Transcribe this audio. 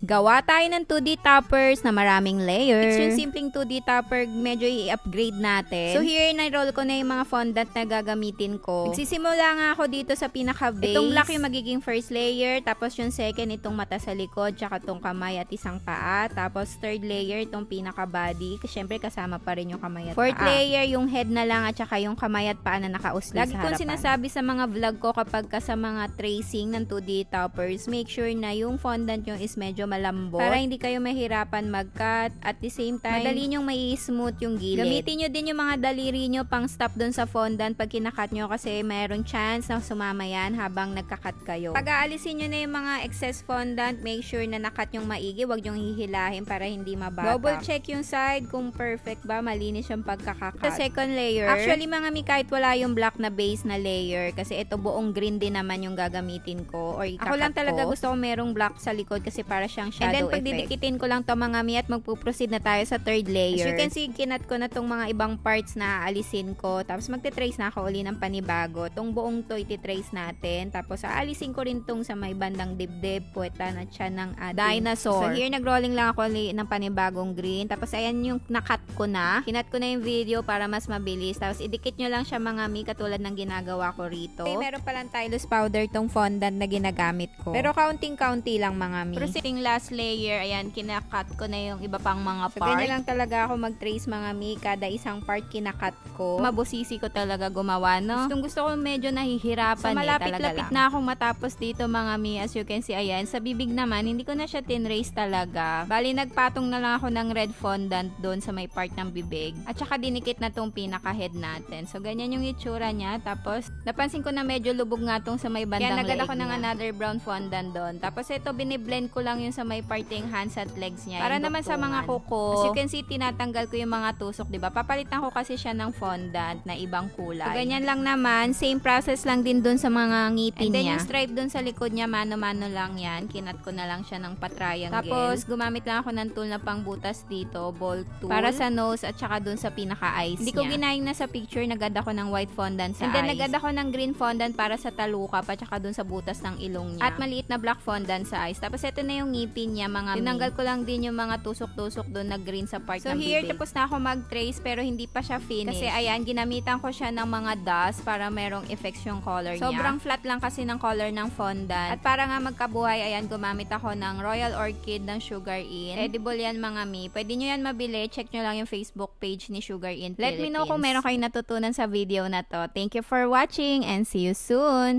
Gawa tayo ng 2D toppers na maraming layers. It's yung simpleng 2D topper, medyo i-upgrade natin. So here, na-roll ko na yung mga fondant na gagamitin ko. Nagsisimula nga ako dito sa pinaka-base. Itong black yung magiging first layer, tapos yung second itong mata sa likod, tsaka itong kamay at isang paa. Tapos third layer itong pinaka-body. Siyempre kasama pa rin yung kamay at paa. Fourth layer yung head na lang at tsaka yung kamay at paa na nakausli sa harapan. Lagi kong sinasabi sa mga vlog ko kapag sa mga tracing ng 2D toppers, make sure na yung fondant nyo is medyo malambot para hindi kayo mahirapan mag-cut. At the same time, madali nyong may smooth yung gilid. Gamitin nyo din yung mga daliri nyo pang stop dun sa fondant pag kinakat nyo kasi mayroong chance na sumama yan habang nagkakat kayo. Pag aalisin nyo na yung mga excess fondant, make sure na nakat yung maigi, wag nyong hihilahin para hindi mabatak. Double check yung side kung perfect ba, malinis yung pagkakakat. Sa second layer, actually mga mi, kahit wala yung black na base na layer, kasi ito buong green din naman yung gagamitin ko or ikakat ko. Ako lang talaga gusto ko merong black sa likod kasi para siyang shadow effect. And then pag didikitin ko lang to mga mi at magpuproceed na tayo sa third layer. As you can see, kinat ko na tong mga ibang parts na aalisin ko. Tapos magte-trace na ako uli ng panibago. Tong buong to iti-trace natin. Tapos aalisin ko rin tong sa may bandang dibdib, puwetan at siya ng dinosaur. So here, nag-rolling lang ako uli ng panibagong green. Tapos ayan yung nakat ko na. Kinat ko na yung video para mas mabilis. Tapos idikit nyo lang siya mga mi katulad ng ginagawa ko rito. Okay, meron palang Tylose powder tong fondant na ginagamit ko. Pero kaunting-kaunti lang mga mi. Proceeding last layer, ayan, kinakat ko na yung iba pang mga part. So ganyan lang talaga ako mag-trace mga mi. Kada isang part kinakat ko. Mabusisi ko talaga gumawa, no? Gusto ko medyo nahihirapan. So malapit-lapit na akong matapos dito mga mi. As you can see, ayan, sa bibig naman, hindi ko na siya tinrace talaga. Bali, nagpatong na lang ako ng red fondant doon sa may part ng bibig. At saka dinikit na tong pinaka-head natin. So ganyan yung itsura niya. Tapos, napansin ko na medyo lubog nga tong sa may bandang leg. Kaya nagad ako ng another brown fondant doon. Tapos ito, biniblend ko lang yung sa may parting hands at legs niya. Para naman sa mga kuko. As you can see, tinatanggal ko yung mga tusok, diba? Papalitan ko kasi siya ng fondant na ibang kulay. So, ganyan lang naman. Same process lang din doon sa mga ngipin niya. And then yung stripe doon sa likod niya, mano-mano lang yan. Kinat ko na lang siya ng patriangle. Tapos, gumamit lang ako ng tool na pangbutas dito, ball tool. Para sa nose at saka doon sa pinaka-eyes niya. Hindi ko ginayang na sa picture, nagad ako ng white fondant sa eyes. And then, nagad ako ng green fondant para sa taluka pa tsaka doon sa butas ng ilong niya. At maliit na black fondant sa eyes. Tapos, ito na yung ngipin niya, mga tinanggal ko lang din yung mga tusok-tusok doon na green sa part ng bibig. So, here, tapos na ako mag-trace pero hindi pa siya finish. Kasi, ayan, ginamitan ko siya ng mga dust para merong effects yung color niya. Sobrang flat lang kasi ng color ng fondant. At para nga magkabuhay, ayan, gumamit ako ng Royal Orchid ng Sugar In. Edible yan mga mi. Pwede nyo yan mabili. Check nyo lang yung Facebook page ni Sugar In Philippines. Let me know kung meron kayong natutunan sa video na to. Thank you for watching and see you soon!